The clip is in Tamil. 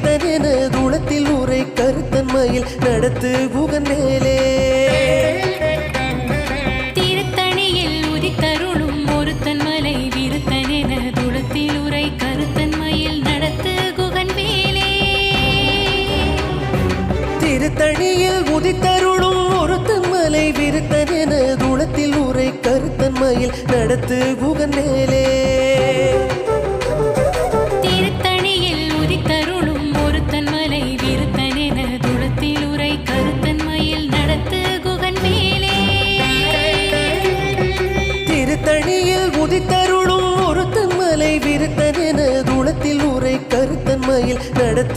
விருத்தனென தூளத்தில் உரை கருத்தன்மையில் நடத்து குகன் மேலே திருத்தணியில் உதித்தருளும் ஒருத்தன் மலை விருத்தனென தூளத்தில் உரை கருத்தன்மையில் நடத்து குகன் மேலே திருத்தணியில் உதித்தருளும் ஒருத்தன் மலை விருத்தனென தூளத்தில் உரை கருத்தன்மையில் நடத்து குகன் மேலே